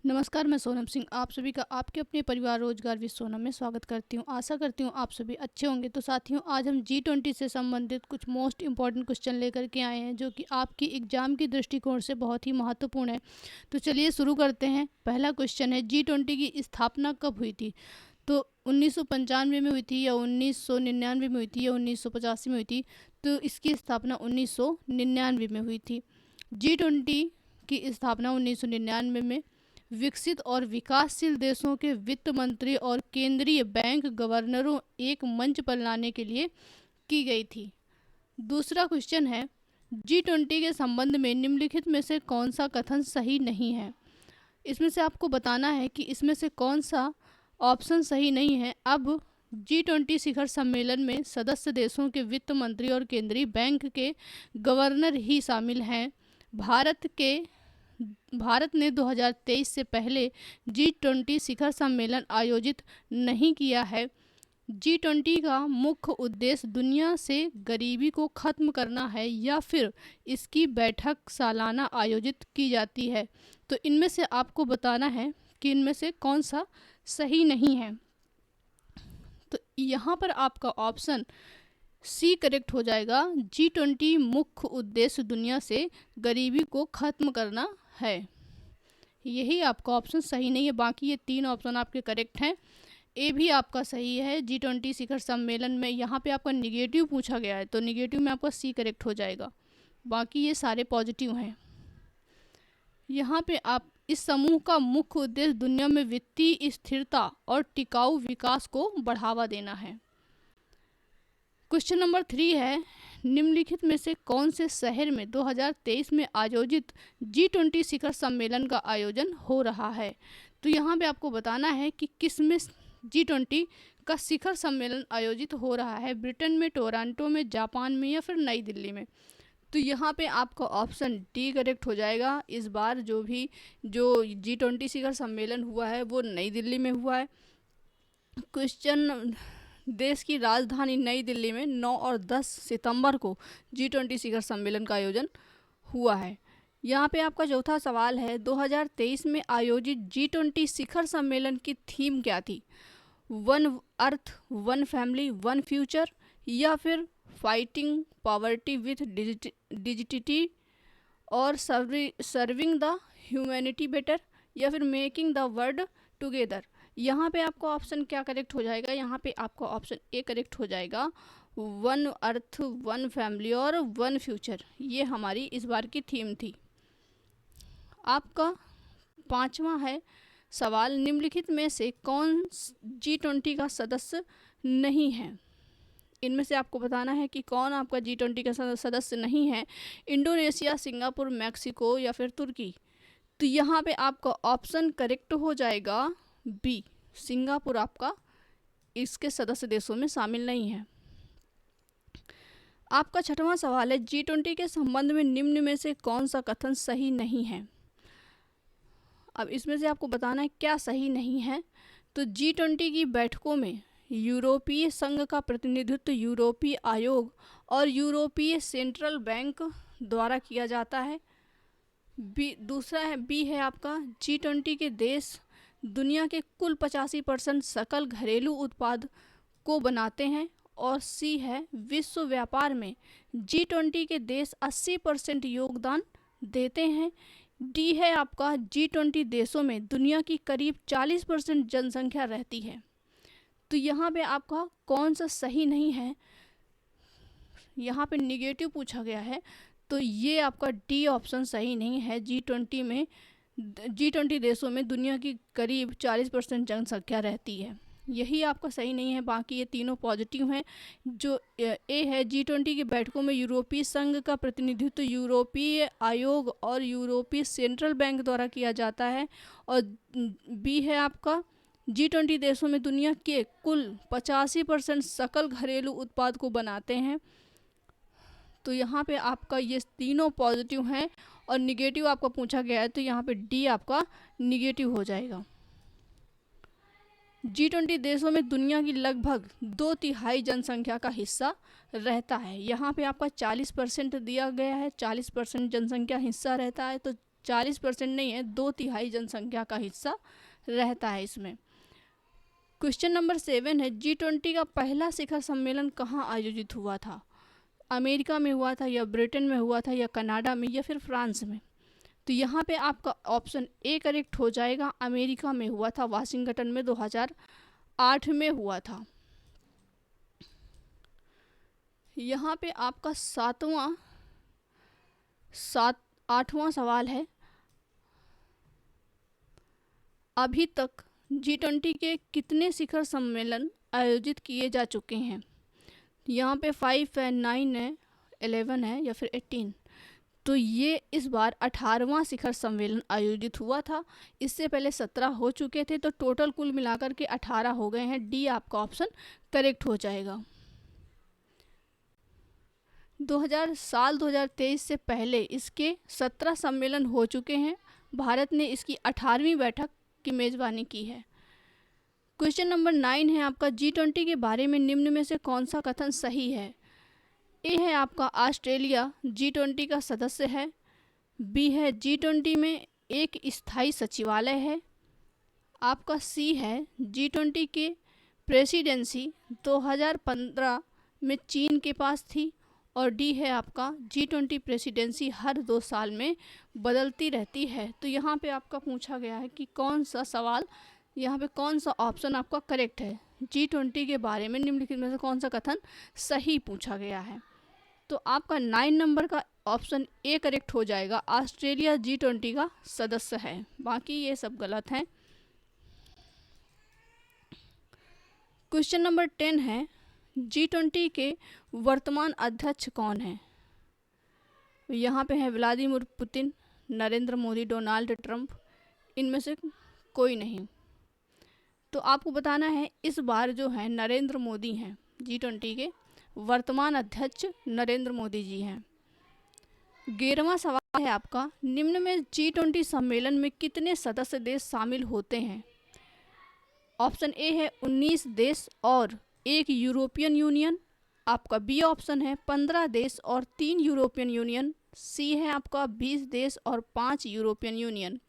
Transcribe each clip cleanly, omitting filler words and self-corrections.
नमस्कार, मैं सोनम सिंह आप सभी का आपके अपने परिवार रोजगार विद सोनम में स्वागत करती हूँ। आशा करती हूँ आप सभी अच्छे होंगे। तो साथियों, आज हम G20 से संबंधित कुछ मोस्ट इंपॉर्टेंट क्वेश्चन लेकर के आए हैं जो कि आपकी एग्जाम की दृष्टिकोण से बहुत ही महत्वपूर्ण है। तो चलिए शुरू करते हैं। पहला क्वेश्चन है, G20 की स्थापना कब हुई थी? तो 1995 में हुई थी, या 1999 में हुई थी, या 1985 में हुई थी? तो इसकी स्थापना 1999 में हुई थी। G20 की स्थापना 1999 में विकसित और विकासशील देशों के वित्त मंत्री और केंद्रीय बैंक गवर्नरों एक मंच पर लाने के लिए की गई थी। दूसरा क्वेश्चन है, G20 के संबंध में निम्नलिखित में से कौन सा कथन सही नहीं है? इसमें से आपको बताना है कि इसमें से कौन सा ऑप्शन सही नहीं है। अब G20 शिखर सम्मेलन में सदस्य देशों के वित्त मंत्री और केंद्रीय बैंक के गवर्नर ही शामिल हैं। भारत ने 2023 से पहले G20 शिखर सम्मेलन आयोजित नहीं किया है। G20 का मुख्य उद्देश्य दुनिया से गरीबी को खत्म करना है, या फिर इसकी बैठक सालाना आयोजित की जाती है? तो इनमें से आपको बताना है कि इनमें से कौन सा सही नहीं है। तो यहाँ पर आपका ऑप्शन सी करेक्ट हो जाएगा। G20 मुख्य उद्देश्य दुनिया से गरीबी को खत्म करना है। यही आपका ऑप्शन सही नहीं है। बाकी ये तीन ऑप्शन आपके करेक्ट हैं। ए भी आपका सही है। G20 शिखर सम्मेलन में यहाँ पे आपका निगेटिव पूछा गया है, तो निगेटिव में आपका सी करेक्ट हो जाएगा। बाकी ये सारे पॉजिटिव हैं। यहाँ पे आप इस समूह का मुख्य उद्देश्य दुनिया में वित्तीय स्थिरता और टिकाऊ विकास को बढ़ावा देना है। क्वेश्चन नंबर 3 है, निम्नलिखित में से कौन से शहर में 2023 में आयोजित G20 शिखर सम्मेलन का आयोजन हो रहा है? तो यहाँ पे आपको बताना है कि किस में G20 का शिखर सम्मेलन आयोजित हो रहा है। ब्रिटेन में, टोरंटो में, जापान में, या फिर नई दिल्ली में? तो यहाँ पे आपका ऑप्शन डी करेक्ट हो जाएगा। इस बार जो G20 शिखर सम्मेलन हुआ है वो नई दिल्ली में हुआ है। क्वेश्चन, देश की राजधानी नई दिल्ली में 9 और 10 सितंबर को G20 शिखर सम्मेलन का आयोजन हुआ है। यहाँ पे आपका चौथा सवाल है, 2023 में आयोजित G20 शिखर सम्मेलन की थीम क्या थी? One earth, one family, one future, या फिर फाइटिंग पॉवर्टी विथ डिजिटिटी, और सर्विंग द ह्यूमैनिटी बेटर, या फिर मेकिंग द वर्ल्ड टुगेदर? यहाँ पे आपका ऑप्शन क्या करेक्ट हो जाएगा? यहाँ पे आपका ऑप्शन ए करेक्ट हो जाएगा। वन अर्थ, वन फैमिली और वन फ्यूचर, ये हमारी इस बार की थीम थी। आपका पांचवा है सवाल, निम्नलिखित में से कौन G20 का सदस्य नहीं है? इनमें से आपको बताना है कि कौन आपका G20 का सदस्य नहीं है। इंडोनेशिया, सिंगापुर, मैक्सिको, या फिर तुर्की? तो यहाँ पे आपका ऑप्शन करेक्ट हो जाएगा बी, सिंगापुर आपका इसके सदस्य देशों में शामिल नहीं है। आपका छठवां सवाल है, G20 के संबंध में निम्न में से कौन सा कथन सही नहीं है? अब इसमें से आपको बताना है क्या सही नहीं है। तो G20 की बैठकों में यूरोपीय संघ का प्रतिनिधित्व यूरोपीय आयोग और यूरोपीय सेंट्रल बैंक द्वारा किया जाता है। दूसरा है बी है आपका, G20 के देश दुनिया के कुल 85% सकल घरेलू उत्पाद को बनाते हैं। और सी है, विश्व व्यापार में G20 के देश 80% योगदान देते हैं। डी है आपका, G20 देशों में दुनिया की करीब 40% जनसंख्या रहती है। तो यहाँ पे आपका कौन सा सही नहीं है? यहाँ पे निगेटिव पूछा गया है, तो ये आपका डी ऑप्शन सही नहीं है। G20 देशों में दुनिया की करीब 40% जनसंख्या रहती है, यही आपका सही नहीं है। बाकी ये तीनों पॉजिटिव हैं। जो ए है, G20 की बैठकों में यूरोपीय संघ का प्रतिनिधित्व यूरोपीय आयोग और यूरोपीय सेंट्रल बैंक द्वारा किया जाता है। और बी है आपका, G20 देशों में दुनिया के कुल 85% सकल घरेलू उत्पाद को बनाते हैं। तो यहाँ पे आपका ये तीनों पॉजिटिव हैं और निगेटिव आपका पूछा गया है, तो यहाँ पे डी आपका निगेटिव हो जाएगा। G20 देशों में दुनिया की लगभग 2/3 जनसंख्या का हिस्सा रहता है। यहाँ पे आपका 40% दिया गया है, 40% जनसंख्या हिस्सा रहता है। तो 40% नहीं है, 2/3 जनसंख्या का हिस्सा रहता है इसमें। क्वेश्चन नंबर 7 है, G20 का पहला शिखर सम्मेलन कहाँ आयोजित हुआ था? अमेरिका में हुआ था, या ब्रिटेन में हुआ था, या कनाडा में, या फिर फ्रांस में? तो यहाँ पे आपका ऑप्शन ए करेक्ट हो जाएगा। अमेरिका में हुआ था, वाशिंगटन में 2008 में हुआ था। यहाँ पे आपका आठवां सवाल है, अभी तक G20 के कितने शिखर सम्मेलन आयोजित किए जा चुके हैं? यहाँ पे 5 है, 9 है, 11 है, या फिर 18? तो ये इस बार 18वां शिखर सम्मेलन आयोजित हुआ था। इससे पहले 17 हो चुके थे, तो टोटल कुल मिलाकर के 18 हो गए हैं। डी आपका ऑप्शन करेक्ट हो जाएगा। 2023 से पहले इसके 17 सम्मेलन हो चुके हैं। भारत ने इसकी 18वीं बैठक की मेजबानी की है। क्वेश्चन नंबर 9 है आपका, G20 के बारे में निम्न में से कौन सा कथन सही है? ए है आपका, ऑस्ट्रेलिया G20 का सदस्य है। बी है, G20 में एक स्थायी सचिवालय है। आपका सी है, G20 के प्रेसिडेंसी 2015 में चीन के पास थी। और डी है आपका, G20 प्रेसिडेंसी हर 2 साल में बदलती रहती है। तो यहाँ पे आपका पूछा गया है कि कौन सा सवाल, यहाँ पे कौन सा ऑप्शन आपका करेक्ट है? G20 के बारे में निम्नलिखित में से कौन सा कथन सही पूछा गया है? तो आपका 9 नंबर का ऑप्शन ए करेक्ट हो जाएगा। ऑस्ट्रेलिया G20 का सदस्य है, बाकी ये सब गलत हैं। क्वेश्चन नंबर 10 है, G20 के वर्तमान अध्यक्ष कौन है? यहाँ पे है Vladimir Putin, Narendra Modi, Donald Trump, इनमें से कोई नहीं। तो आपको बताना है, इस बार जो है नरेंद्र मोदी हैं, G20 के वर्तमान अध्यक्ष नरेंद्र मोदी जी हैं। 11वां सवाल है आपका, निम्न में G20 सम्मेलन में कितने सदस्य देश शामिल होते हैं? ऑप्शन ए है 19 देश और 1 यूरोपियन यूनियन। आपका बी ऑप्शन है 15 देश और 3 यूरोपियन यूनियन। सी है आपका 20 देश और 5 यूरोपियन यूनियन।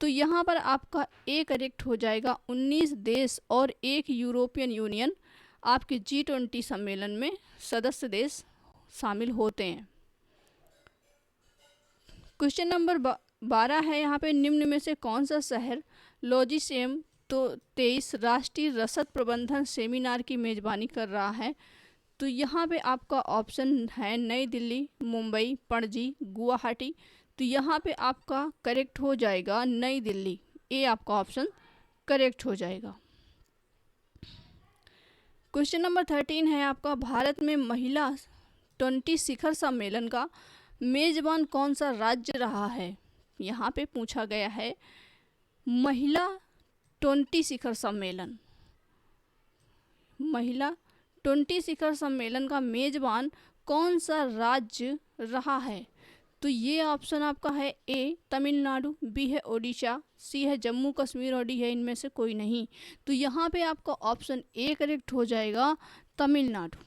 तो यहाँ पर आपका ए करेक्ट हो जाएगा, 19 देश और 1 यूरोपियन यूनियन आपके G20 सम्मेलन में सदस्य देश शामिल होते हैं। क्वेश्चन नंबर 12 है, यहाँ पे निम्न में से कौन सा शहर लॉजिसेम तो 23 राष्ट्रीय रसद प्रबंधन सेमिनार की मेजबानी कर रहा है? तो यहाँ पे आपका ऑप्शन है नई दिल्ली, मुंबई, पणजी, गुवाहाटी। तो यहाँ पे आपका करेक्ट हो जाएगा नई दिल्ली। ए आपका ऑप्शन करेक्ट हो जाएगा। क्वेश्चन नंबर 13 है आपका, भारत में महिला 20 शिखर सम्मेलन का मेजबान कौन सा राज्य रहा है? यहाँ पे पूछा गया है, महिला 20 शिखर सम्मेलन, महिला 20 शिखर सम्मेलन का मेजबान कौन सा राज्य रहा है? तो ये ऑप्शन आपका है ए तमिलनाडु, बी है ओडिशा, सी है जम्मू कश्मीर और डी है इनमें से कोई नहीं। तो यहाँ पे आपका ऑप्शन ए करेक्ट हो जाएगा, तमिलनाडु।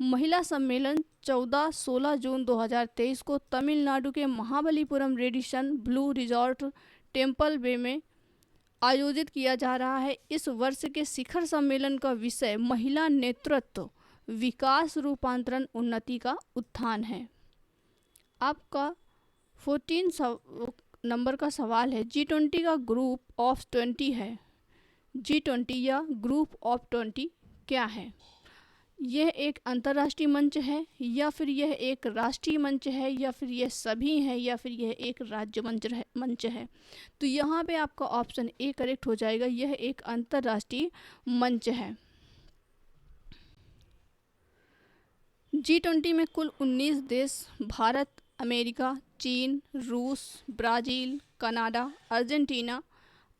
महिला सम्मेलन 14-16 जून 2023 को तमिलनाडु के Mahabalipuram Radisson Blu resort temple bay में आयोजित किया जा रहा है। इस वर्ष के शिखर सम्मेलन का विषय महिला नेतृत्व, विकास, रूपांतरण, उन्नति का उत्थान है। आपका 14 नंबर का सवाल है, G20 का ग्रुप ऑफ 20 है। G20 या ग्रुप ऑफ 20 क्या है? यह एक अंतर्राष्ट्रीय मंच है, या फिर यह एक राष्ट्रीय मंच है, या फिर यह सभी है, या फिर यह एक राज्य मंच है? तो यहाँ पे आपका ऑप्शन ए करेक्ट हो जाएगा, यह एक अंतर्राष्ट्रीय मंच है। G20 में कुल 19 देश भारत, अमेरिका, चीन, रूस, Brazil, Canada, Argentina,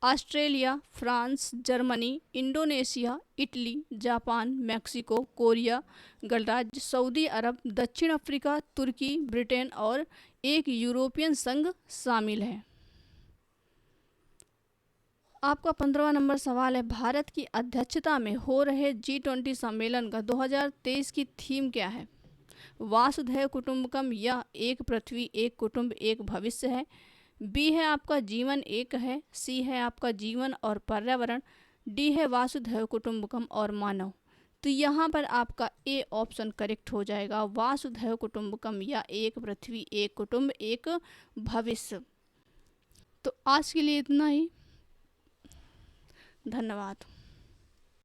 Australia, France, Germany, Indonesia, Italy, Japan, Mexico, Korea गणराज्य, सऊदी अरब, दक्षिण अफ्रीका, तुर्की, ब्रिटेन और एक यूरोपियन संघ शामिल है। आपका 15वां नंबर सवाल है, भारत की अध्यक्षता में हो रहे G20 सम्मेलन का 2023 की थीम क्या है? वासुधैव कुटुंबकम, यह एक पृथ्वी, एक कुटुंब, एक भविष्य है। बी है आपका जीवन एक है। सी है आपका जीवन और पर्यावरण। डी है वासुधैव कुटुंबकम और मानव। तो यहाँ पर आपका ए ऑप्शन करेक्ट हो जाएगा, वासुधैव कुटुंबकम या एक पृथ्वी, एक कुटुंब, एक भविष्य। तो आज के लिए इतना ही। धन्यवाद।